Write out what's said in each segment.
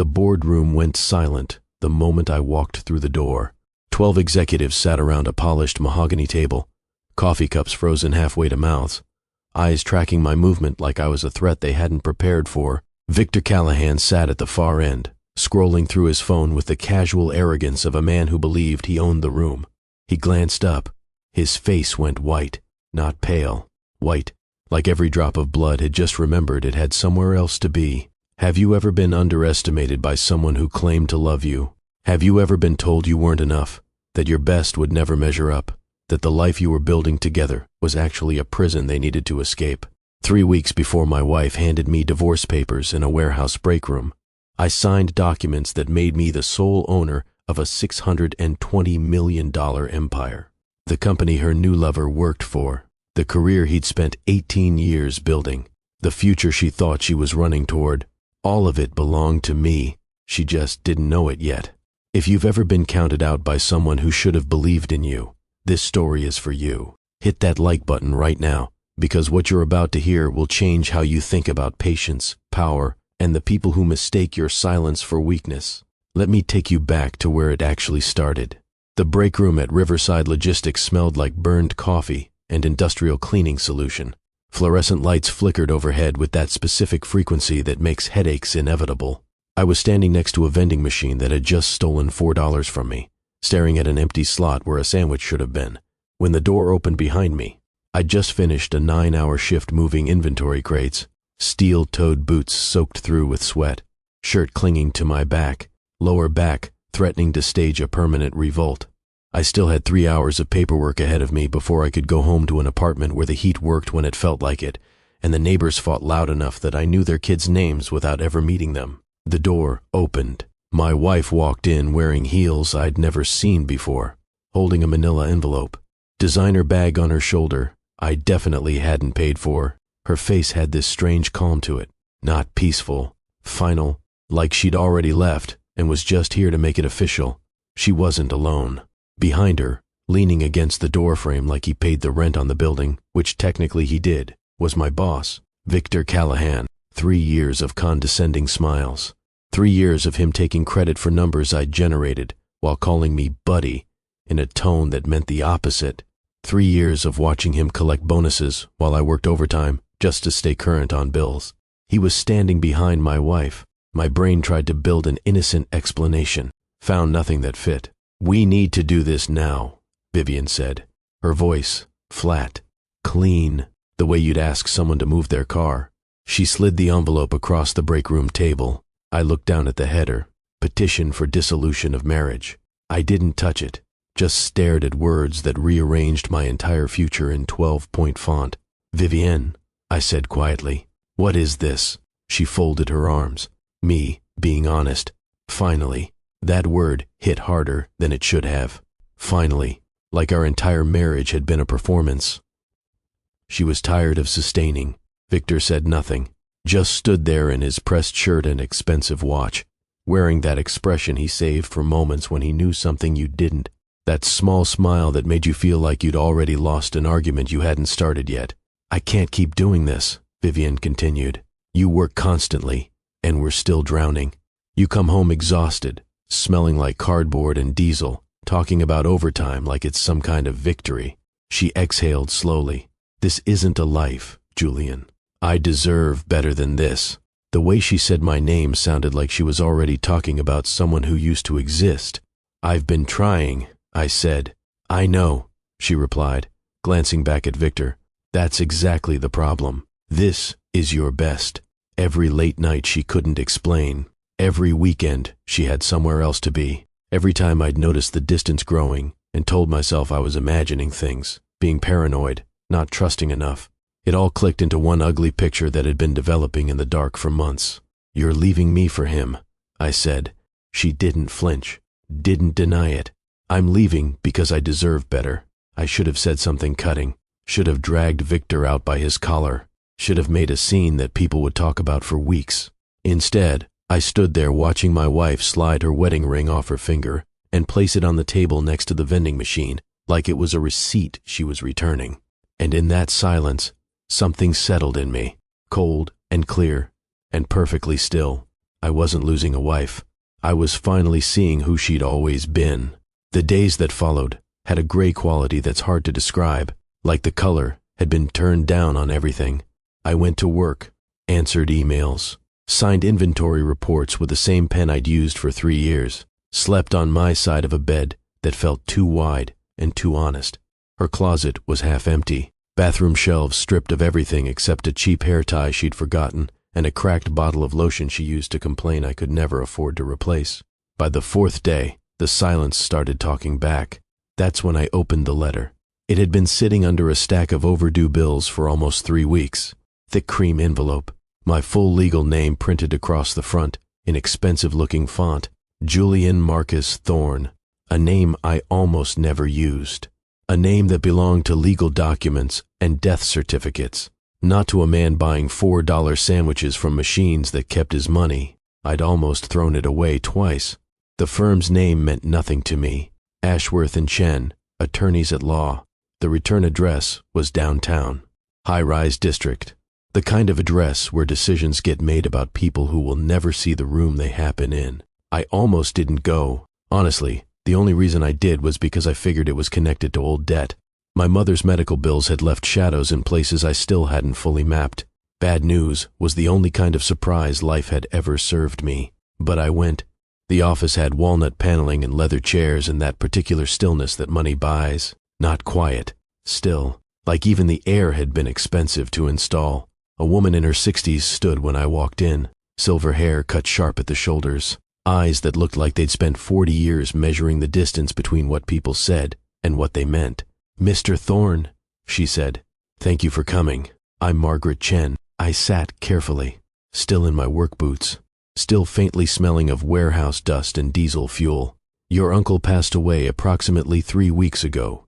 The boardroom went silent the moment I walked through the door. 12 executives sat around a polished mahogany table, coffee cups frozen halfway to mouths, eyes tracking my movement like I was a threat they hadn't prepared for. Victor Callahan sat at the far end, scrolling through his phone with the casual arrogance of a man who believed he owned the room. He glanced up. His face went white, not pale, white, like every drop of blood had just remembered it had somewhere else to be. Have you ever been underestimated by someone who claimed to love you? Have you ever been told you weren't enough, that your best would never measure up, that the life you were building together was actually a prison they needed to escape? 3 weeks before my wife handed me divorce papers in a warehouse break room, I signed documents that made me the sole owner of a $620 million empire. The company her new lover worked for, the career he'd spent 18 years building, the future she thought she was running toward. All of it belonged to me. She just didn't know it yet. If you've ever been counted out by someone who should have believed in you, this story is for you. Hit that like button right now, because what you're about to hear will change how you think about patience, power, and the people who mistake your silence for weakness. Let me take you back to where it actually started. The break room at Riverside Logistics smelled like burned coffee and industrial cleaning solution. Fluorescent lights flickered overhead with that specific frequency that makes headaches inevitable. I was standing next to a vending machine that had just stolen $4 from me, staring at an empty slot where a sandwich should have been, when the door opened behind me. I'd just finished a 9-hour shift moving inventory crates, steel-toed boots soaked through with sweat, shirt clinging to my back, lower back threatening to stage a permanent revolt. I still had 3 hours of paperwork ahead of me before I could go home to an apartment where the heat worked when it felt like it, and the neighbors fought loud enough that I knew their kids' names without ever meeting them. The door opened. My wife walked in wearing heels I'd never seen before, holding a manila envelope. Designer bag on her shoulder, I definitely hadn't paid for. Her face had this strange calm to it, not peaceful, final, like she'd already left and was just here to make it official. She wasn't alone. Behind her, leaning against the doorframe like he paid the rent on the building, which technically he did, was my boss, Victor Callahan. 3 years of condescending smiles. 3 years of him taking credit for numbers I'd generated while calling me buddy in a tone that meant the opposite. 3 years of watching him collect bonuses while I worked overtime just to stay current on bills. He was standing behind my wife. My brain tried to build an innocent explanation, found nothing that fit. "We need to do this now," Vivian said, her voice flat, clean, the way you'd ask someone to move their car. She slid the envelope across the break room table. I looked down at the header, petition for dissolution of marriage. I didn't touch it, just stared at words that rearranged my entire future in 12-point font. "Vivienne," I said quietly, "what is this?" She folded her arms. Me, being honest. Finally. That word hit harder than it should have. Finally, like our entire marriage had been a performance. She was tired of sustaining. Victor said nothing, just stood there in his pressed shirt and expensive watch, wearing that expression he saved for moments when he knew something you didn't, that small smile that made you feel like you'd already lost an argument you hadn't started yet. "I can't keep doing this," Vivian continued. "You work constantly, and we're still drowning. You come home exhausted, smelling like cardboard and diesel, talking about overtime like it's some kind of victory." She exhaled slowly. "This isn't a life, Julian. I deserve better than this." The way she said my name sounded like she was already talking about someone who used to exist. "I've been trying," I said. "I know," she replied, glancing back at Victor. "That's exactly the problem. This is your best." Every late night she couldn't explain. Every weekend she had somewhere else to be. Every time I'd noticed the distance growing and told myself I was imagining things, being paranoid, not trusting enough. It all clicked into one ugly picture that had been developing in the dark for months. "You're leaving me for him," I said. She didn't flinch, didn't deny it. "I'm leaving because I deserve better." I should have said something cutting, should have dragged Victor out by his collar, should have made a scene that people would talk about for weeks. Instead, I stood there watching my wife slide her wedding ring off her finger and place it on the table next to the vending machine like it was a receipt she was returning. And in that silence, something settled in me, cold and clear and perfectly still. I wasn't losing a wife. I was finally seeing who she'd always been. The days that followed had a gray quality that's hard to describe, like the color had been turned down on everything. I went to work, answered emails, signed inventory reports with the same pen I'd used for 3 years, slept on my side of a bed that felt too wide and too honest. Her closet was half empty, bathroom shelves stripped of everything except a cheap hair tie she'd forgotten and a cracked bottle of lotion she used to complain I could never afford to replace. By the 4th day, the silence started talking back. That's when I opened the letter. It had been sitting under a stack of overdue bills for almost 3 weeks. Thick cream envelope, my full legal name printed across the front in expensive-looking font, Julian Marcus Thorne, a name I almost never used. A name that belonged to legal documents and death certificates, not to a man buying $4 sandwiches from machines that kept his money. I'd almost thrown it away twice. The firm's name meant nothing to me. Ashworth and Chen, attorneys at law. The return address was downtown. High-rise district. The kind of address where decisions get made about people who will never see the room they happen in. I almost didn't go. Honestly, the only reason I did was because I figured it was connected to old debt. My mother's medical bills had left shadows in places I still hadn't fully mapped. Bad news was the only kind of surprise life had ever served me. But I went. The office had walnut paneling and leather chairs and that particular stillness that money buys. Not quiet. Still. Like even the air had been expensive to install. A woman in her 60s stood when I walked in. Silver hair cut sharp at the shoulders. Eyes that looked like they'd spent 40 years measuring the distance between what people said and what they meant. "Mr. Thorne," she said. "Thank you for coming. I'm Margaret Chen." I sat carefully, still in my work boots, still faintly smelling of warehouse dust and diesel fuel. "Your uncle passed away approximately 3 weeks ago,"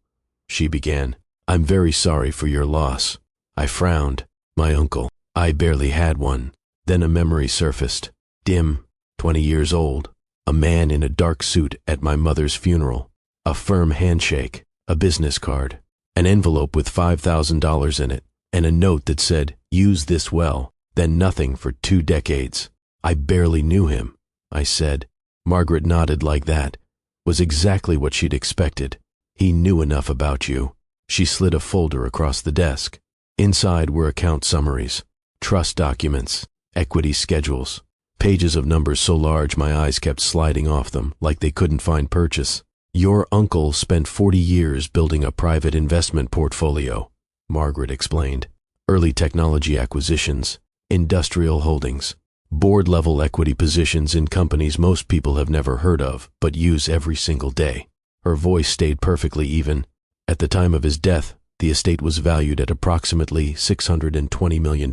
she began. "I'm very sorry for your loss." I frowned. My uncle. I barely had one. Then a memory surfaced. Dim, 20 years old. A man in a dark suit at my mother's funeral. A firm handshake. A business card. An envelope with $5,000 in it. And a note that said, "Use this well." Then nothing for 2 decades. I barely knew him, I said. Margaret nodded like that. Was exactly what she'd expected. "He knew enough about you." She slid a folder across the desk. Inside were account summaries, trust documents, equity schedules, pages of numbers so large my eyes kept sliding off them like they couldn't find purchase. "Your uncle spent 40 years building a private investment portfolio," Margaret explained. "Early technology acquisitions, industrial holdings, board-level equity positions in companies most people have never heard of but use every single day." Her voice stayed perfectly even. At the time of his death, the estate was valued at approximately $620 million.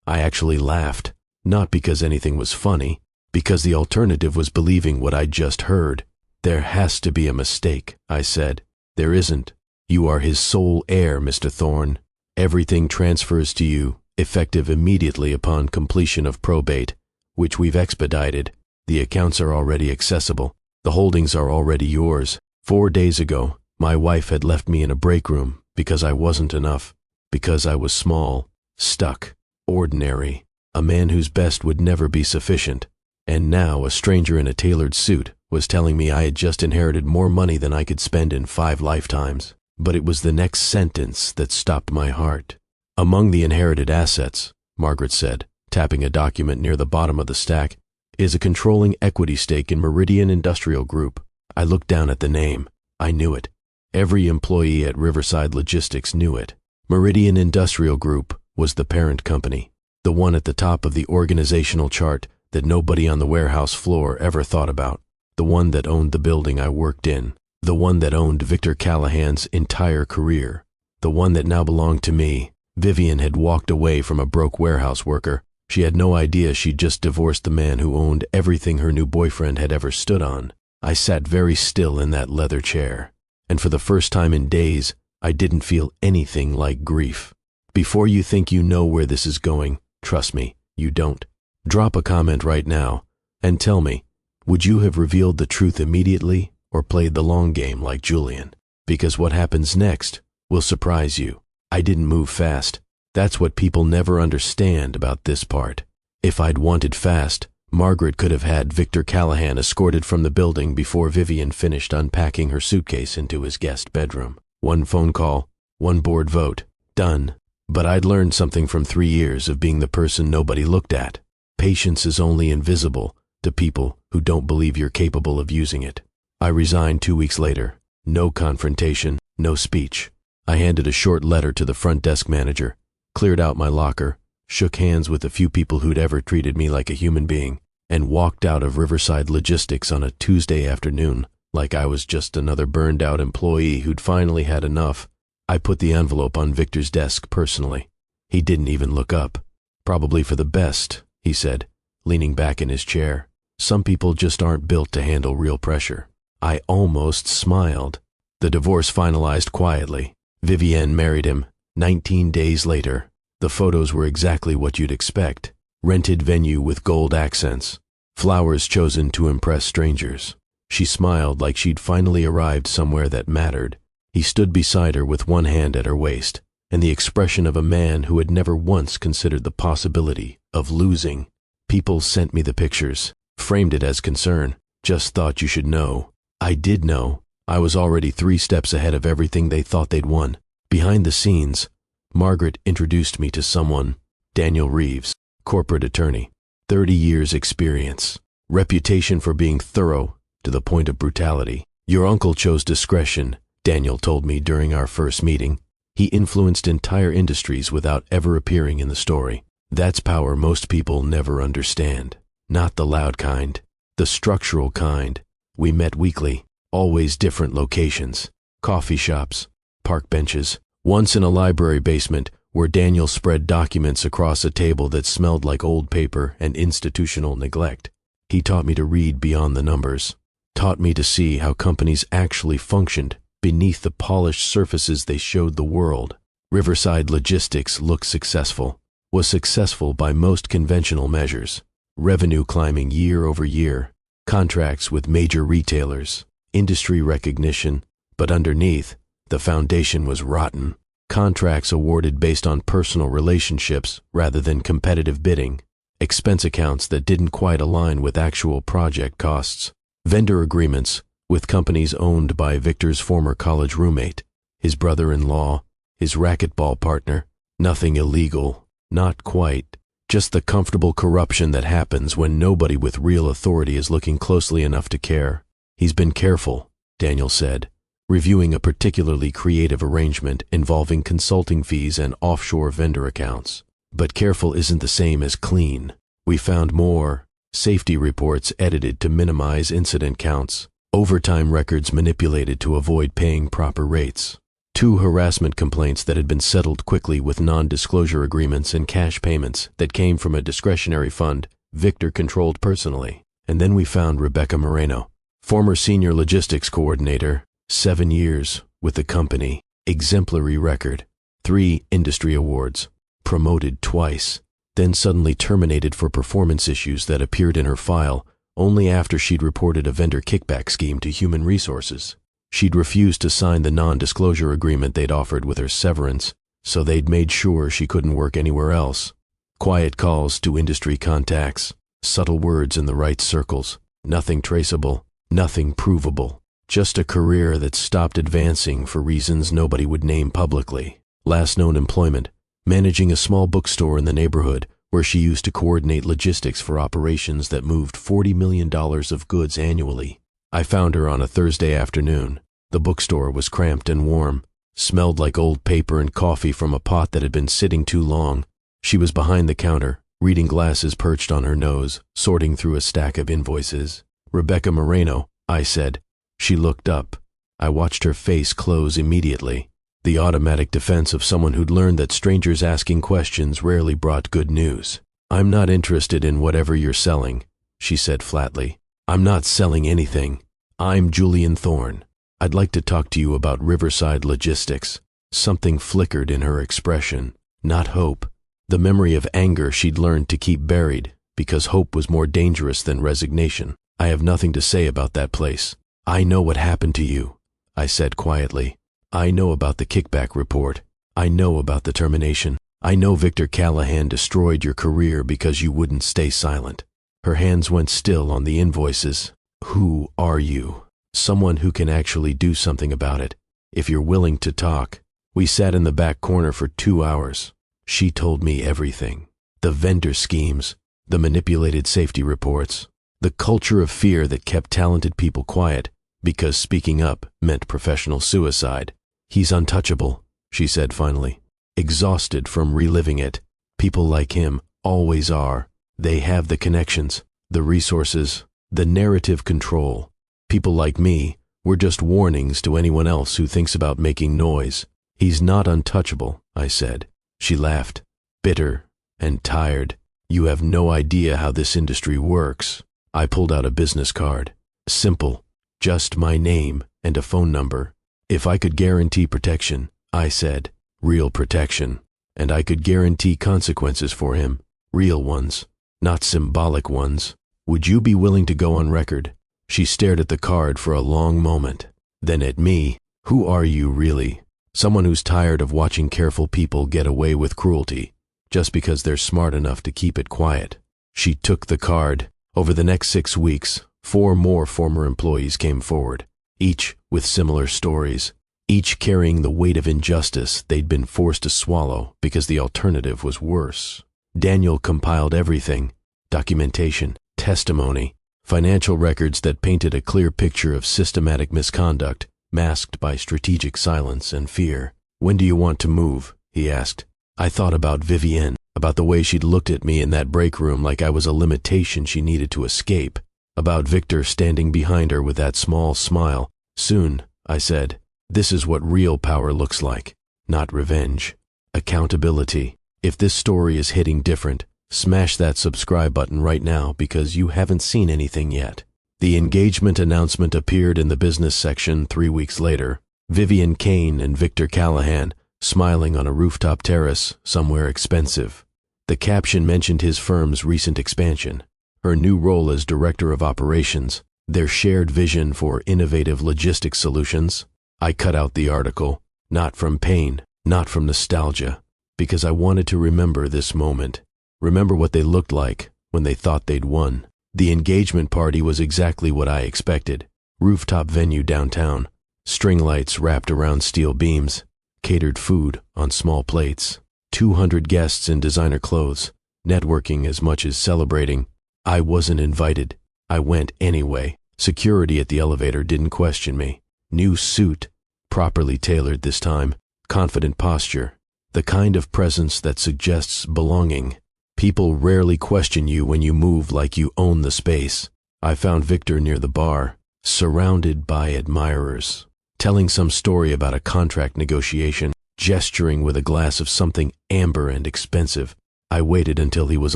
I actually laughed, not because anything was funny, because the alternative was believing what I'd just heard. "There has to be a mistake," I said. "There isn't. You are his sole heir, Mr. Thorne. Everything transfers to you, effective immediately upon completion of probate, which we've expedited. The accounts are already accessible. The holdings are already yours. 4 days ago, my wife had left me in a break room because I wasn't enough, because I was small, stuck, ordinary, a man whose best would never be sufficient. And now a stranger in a tailored suit was telling me I had just inherited more money than I could spend in 5 lifetimes. But it was the next sentence that stopped my heart. "Among the inherited assets," Margaret said, tapping a document near the bottom of the stack, "is a controlling equity stake in Meridian Industrial Group." I looked down at the name. I knew it. Every employee at Riverside Logistics knew it. Meridian Industrial Group was the parent company, the one at the top of the organizational chart that nobody on the warehouse floor ever thought about, the one that owned the building I worked in, the one that owned Victor Callahan's entire career, the one that now belonged to me. Vivian had walked away from a broke warehouse worker. She had no idea she'd just divorced the man who owned everything her new boyfriend had ever stood on. I sat very still in that leather chair, and for the first time in days, I didn't feel anything like grief. Before you think you know where this is going, trust me, you don't. Drop a comment right now and tell me, would you have revealed the truth immediately or played the long game like Julian? Because what happens next will surprise you. I didn't move fast. That's what people never understand about this part. If I'd wanted fast, Margaret could have had Victor Callahan escorted from the building before Vivian finished unpacking her suitcase into his guest bedroom. One phone call, one board vote, done. But I'd learned something from 3 years of being the person nobody looked at. Patience is only invisible to people who don't believe you're capable of using it. I resigned 2 weeks later. No confrontation, no speech. I handed a short letter to the front desk manager, cleared out my locker, shook hands with the few people who'd ever treated me like a human being, and walked out of Riverside Logistics on a Tuesday afternoon like I was just another burned-out employee who'd finally had enough. I put the envelope on Victor's desk personally. He didn't even look up. Probably for the best, he said, leaning back in his chair. Some people just aren't built to handle real pressure. I almost smiled. The divorce finalized quietly. Vivienne married him 19 days later. The photos were exactly what you'd expect. Rented venue with gold accents. Flowers chosen to impress strangers. She smiled like she'd finally arrived somewhere that mattered. He stood beside her with one hand at her waist, and the expression of a man who had never once considered the possibility of losing. People sent me the pictures, framed it as concern. Just thought you should know. I did know. I was already 3 steps ahead of everything they thought they'd won. Behind the scenes, Margaret introduced me to someone, Daniel Reeves, corporate attorney, 30 years experience, reputation for being thorough to the point of brutality. Your uncle chose discretion, Daniel told me during our first meeting. He influenced entire industries without ever appearing in the story. That's power most people never understand. Not the loud kind, the structural kind. We met weekly, always different locations, coffee shops, park benches, once in a library basement where Daniel spread documents across a table that smelled like old paper and institutional neglect. He taught me to read beyond the numbers, taught me to see how companies actually functioned beneath the polished surfaces they showed the world. Riverside Logistics looked successful, was successful by most conventional measures. Revenue climbing year over year, contracts with major retailers, industry recognition, but underneath, the foundation was rotten. Contracts awarded based on personal relationships rather than competitive bidding, expense accounts that didn't quite align with actual project costs, vendor agreements with companies owned by Victor's former college roommate, his brother-in-law, his racquetball partner. Nothing illegal, not quite, just the comfortable corruption that happens when nobody with real authority is looking closely enough to care. He's been careful, Daniel said, reviewing a particularly creative arrangement involving consulting fees and offshore vendor accounts. But careful isn't the same as clean. We found more safety reports edited to minimize incident counts, overtime records manipulated to avoid paying proper rates, 2 harassment complaints that had been settled quickly with non-disclosure agreements and cash payments that came from a discretionary fund Victor controlled personally. And then we found Rebecca Moreno, former senior logistics coordinator, 7 years with the company, exemplary record, 3 industry awards, promoted twice, then suddenly terminated for performance issues that appeared in her file only after she'd reported a vendor kickback scheme to human resources. She'd refused to sign the non-disclosure agreement they'd offered with her severance, so they'd made sure she couldn't work anywhere else. Quiet calls to industry contacts, subtle words in the right circles, nothing traceable, nothing provable. Just a career that stopped advancing for reasons nobody would name publicly. Last known employment, managing a small bookstore in the neighborhood where she used to coordinate logistics for operations that moved $40 million of goods annually. I found her on a Thursday afternoon. The bookstore was cramped and warm, smelled like old paper and coffee from a pot that had been sitting too long. She was behind the counter, reading glasses perched on her nose, sorting through a stack of invoices. Rebecca Moreno, I said. She looked up. I watched her face close immediately. The automatic defense of someone who'd learned that strangers asking questions rarely brought good news. I'm not interested in whatever you're selling, she said flatly. I'm not selling anything. I'm Julian Thorne. I'd like to talk to you about Riverside Logistics. Something flickered in her expression. Not hope. The memory of anger she'd learned to keep buried because hope was more dangerous than resignation. I have nothing to say about that place. I know what happened to you, I said quietly. I know about the kickback report. I know about the termination. I know Victor Callahan destroyed your career because you wouldn't stay silent. Her hands went still on the invoices. Who are you? Someone who can actually do something about it, if you're willing to talk. We sat in the back corner for 2 hours. She told me everything. The vendor schemes, the manipulated safety reports, the culture of fear that kept talented people quiet because speaking up meant professional suicide. He's untouchable, she said finally, exhausted from reliving it. People like him always are. They have the connections, the resources, the narrative control. People like me, we're just warnings to anyone else who thinks about making noise. He's not untouchable, I said. She laughed, bitter and tired. You have no idea how this industry works. I pulled out a business card. Simple, just my name and a phone number. If I could guarantee protection, I said, real protection, and I could guarantee consequences for him, real ones, not symbolic ones. Would you be willing to go on record? She stared at the card for a long moment, then at me. Who are you really? Someone who's tired of watching careful people get away with cruelty, just because they're smart enough to keep it quiet. She took the card. Over the next 6 weeks, 4 more former employees came forward, each with similar stories, each carrying the weight of injustice they'd been forced to swallow because the alternative was worse. Daniel compiled everything: documentation, testimony, financial records that painted a clear picture of systematic misconduct, masked by strategic silence and fear. When do you want to move? He asked. I thought about Vivienne, about the way she'd looked at me in that break room like I was a limitation she needed to escape, about Victor standing behind her with that small smile. Soon, I said. This is what real power looks like. Not revenge. Accountability. If this story is hitting different, smash that subscribe button right now because you haven't seen anything yet. The engagement announcement appeared in the business section 3 weeks later. Vivienne Kane and Victor Callahan, smiling on a rooftop terrace somewhere expensive. The caption mentioned his firm's recent expansion, her new role as director of operations, their shared vision for innovative logistics solutions. I cut out the article, not from pain, not from nostalgia, because I wanted to remember this moment, remember what they looked like when they thought they'd won. The engagement party was exactly what I expected. Rooftop venue downtown, string lights wrapped around steel beams, catered food on small plates, 200 guests in designer clothes, networking as much as celebrating. I wasn't invited. I went anyway. Security at the elevator didn't question me. New suit, properly tailored this time, confident posture, the kind of presence that suggests belonging. People rarely question you when you move like you own the space. I found Victor near the bar, surrounded by admirers, telling some story about a contract negotiation, gesturing with a glass of something amber and expensive. I waited until he was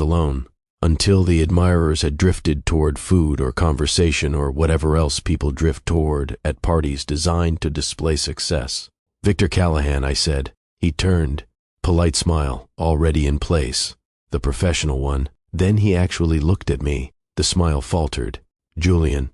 alone, until the admirers had drifted toward food or conversation or whatever else people drift toward at parties designed to display success. Victor Callahan, I said. He turned, polite smile already in place, the professional one. Then he actually looked at me. The smile faltered. Julian,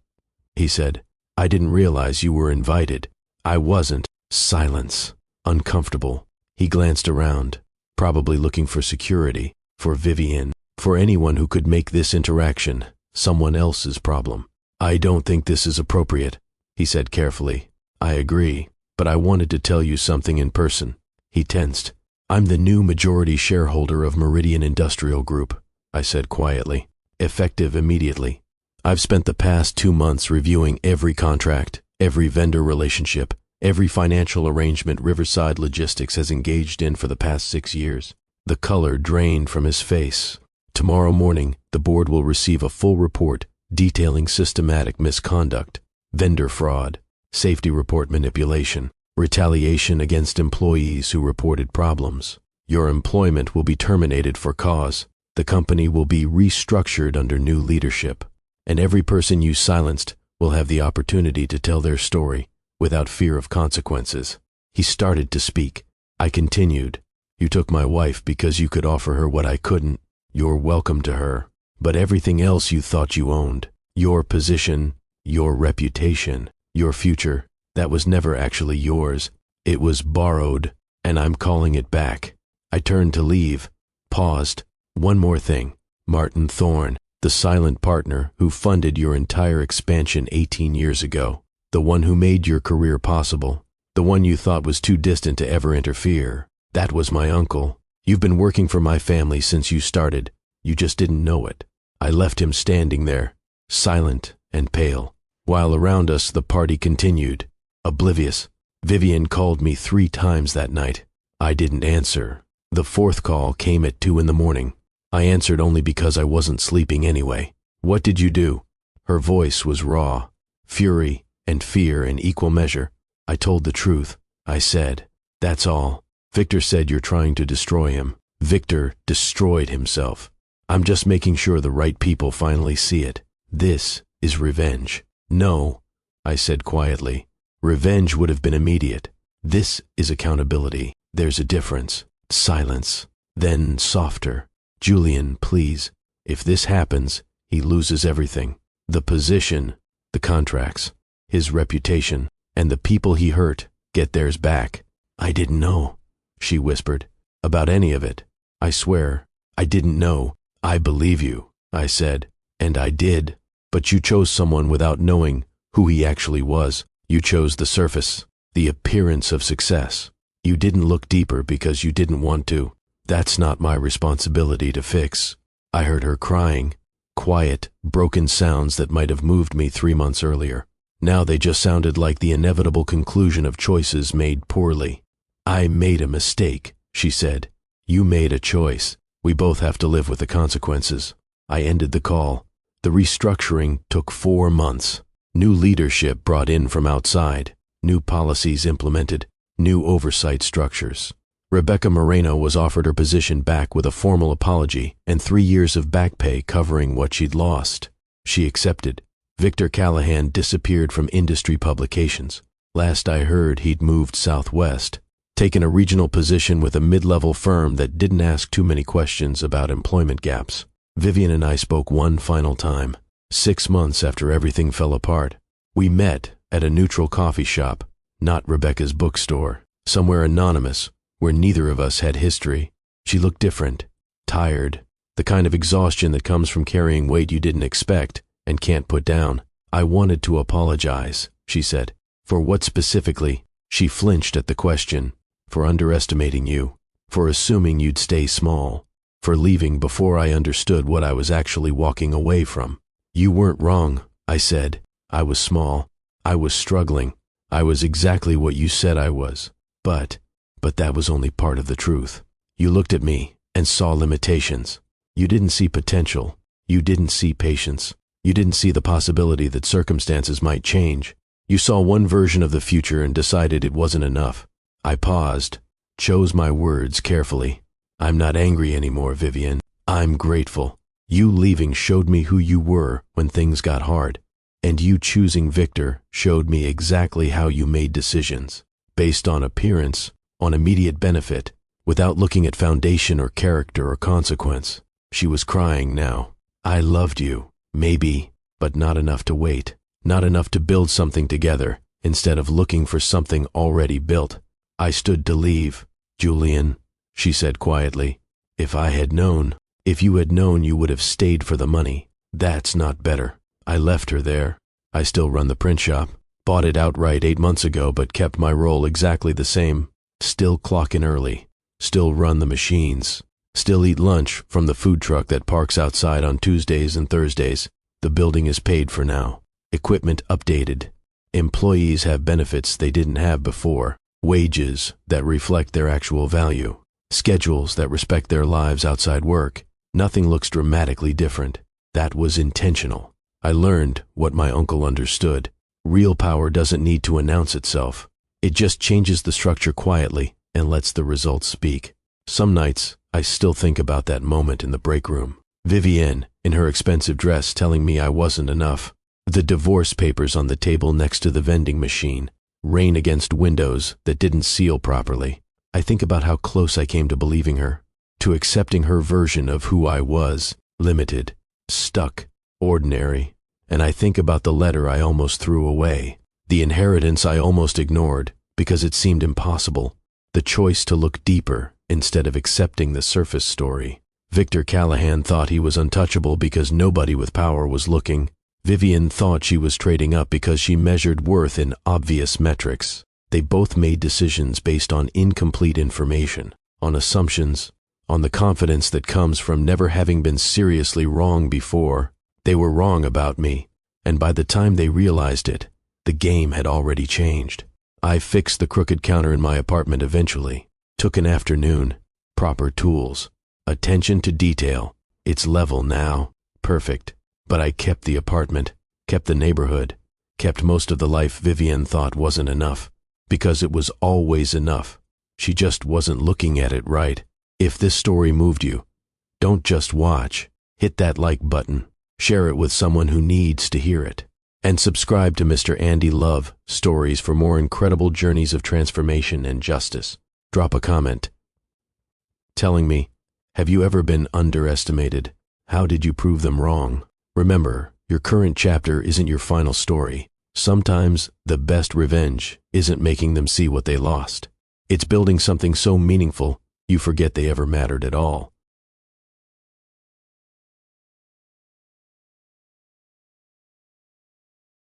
he said, I didn't realize you were invited. I wasn't. Silence. Uncomfortable. He glanced around, probably looking for security, for Vivienne, for anyone who could make this interaction someone else's problem. I don't think this is appropriate, he said carefully. I agree, but I wanted to tell you something in person. He tensed. I'm the new majority shareholder of Meridian Industrial Group, I said quietly, effective immediately. I've spent the past 2 months reviewing every contract, every vendor relationship, every financial arrangement Riverside Logistics has engaged in for the past 6 years. The color drained from his face. Tomorrow morning, the board will receive a full report detailing systematic misconduct, vendor fraud, safety report manipulation, retaliation against employees who reported problems. Your employment will be terminated for cause. The company will be restructured under new leadership, and every person you silenced will have the opportunity to tell their story without fear of consequences. He started to speak. I continued. You took my wife because you could offer her what I couldn't. You're welcome to her. But everything else you thought you owned, your position, your reputation, your future, that was never actually yours. It was borrowed, and I'm calling it back. I turned to leave, paused. One more thing. Martin Thorne, The silent partner who funded your entire expansion 18 years ago. The one who made your career possible. The one you thought was too distant to ever interfere. That was my uncle. You've been working for my family since you started. You just didn't know it. I left him standing there, silent and pale, while around us the party continued, oblivious. Vivian called me 3 times that night. I didn't answer. The 4th call came at 2 in the morning. I answered only because I wasn't sleeping anyway. What did you do? Her voice was raw, fury and fear in equal measure. I told the truth. I said, "That's all. Victor said you're trying to destroy him. Victor destroyed himself. I'm just making sure the right people finally see it. This is revenge." "No," I said quietly. "Revenge would have been immediate. This is accountability. There's a difference." Silence. Then softer. "Julian, please. If this happens, he loses everything. The position, the contracts, his reputation, and the people he hurt get theirs back." "I didn't know," she whispered, "about any of it. I swear, I didn't know." "I believe you," I said, "and I did. But you chose someone without knowing who he actually was. You chose the surface, the appearance of success. You didn't look deeper because you didn't want to. That's not my responsibility to fix." I heard her crying, quiet, broken sounds that might have moved me 3 months earlier. Now they just sounded like the inevitable conclusion of choices made poorly. "I made a mistake," she said. "You made a choice. We both have to live with the consequences." I ended the call. The restructuring took 4 months. New leadership brought in from outside, new policies implemented, new oversight structures. Rebecca Moreno was offered her position back with a formal apology and 3 years of back pay covering what she'd lost. She accepted. Victor Callahan disappeared from industry publications. Last I heard, he'd moved southwest, taken a regional position with a mid-level firm that didn't ask too many questions about employment gaps. Vivian and I spoke one final time, 6 months after everything fell apart. We met at a neutral coffee shop, not Rebecca's bookstore, somewhere anonymous, where neither of us had history. She looked different, tired, the kind of exhaustion that comes from carrying weight you didn't expect and can't put down. "I wanted to apologize," she said. "For what specifically?" She flinched at the question. "For underestimating you, for assuming you'd stay small, for leaving before I understood what I was actually walking away from." "You weren't wrong," I said. "I was small. I was struggling. I was exactly what you said I was. But that was only part of the truth. You looked at me and saw limitations. You didn't see potential. You didn't see patience. You didn't see the possibility that circumstances might change. You saw one version of the future and decided it wasn't enough." I paused, chose my words carefully. "I'm not angry anymore, Vivian. I'm grateful. You leaving showed me who you were when things got hard. And you choosing Victor showed me exactly how you made decisions, based on appearance, on immediate benefit, without looking at foundation or character or consequence." She was crying now. "I loved you, maybe, but not enough to wait. Not enough to build something together, instead of looking for something already built. I stood to leave." "Julian," she said quietly, "if I had known, if you had known, you would have stayed for the money. That's not better." I left her there. I still run the print shop. Bought it outright 8 months ago, but kept my role exactly the same. Still clock in early. Still run the machines. Still eat lunch from the food truck that parks outside on Tuesdays and Thursdays. The building is paid for now. Equipment updated. Employees have benefits they didn't have before. Wages that reflect their actual value. Schedules that respect their lives outside work. Nothing looks dramatically different. That was intentional. I learned what my uncle understood. Real power doesn't need to announce itself. It just changes the structure quietly and lets the results speak. Some nights, I still think about that moment in the break room. Vivienne, in her expensive dress, telling me I wasn't enough. The divorce papers on the table next to the vending machine. Rain against windows that didn't seal properly. I think about how close I came to believing her, to accepting her version of who I was, limited, stuck, ordinary. And I think about the letter I almost threw away, the inheritance I almost ignored because it seemed impossible, the choice to look deeper instead of accepting the surface story. Victor Callahan thought he was untouchable because nobody with power was looking. Vivian thought she was trading up because she measured worth in obvious metrics. They both made decisions based on incomplete information, on assumptions, on the confidence that comes from never having been seriously wrong before. They were wrong about me, and by the time they realized it, the game had already changed. I fixed the crooked counter in my apartment eventually. Took an afternoon, proper tools, attention to detail. It's level now, perfect. But I kept the apartment, kept the neighborhood, kept most of the life Vivian thought wasn't enough. Because it was always enough. She just wasn't looking at it right. If this story moved you, don't just watch. Hit that like button. Share it with someone who needs to hear it. And subscribe to Mr. Andy Love Stories for more incredible journeys of transformation and justice. Drop a comment telling me, have you ever been underestimated? How did you prove them wrong? Remember, your current chapter isn't your final story. Sometimes the best revenge isn't making them see what they lost. It's building something so meaningful you forget they ever mattered at all.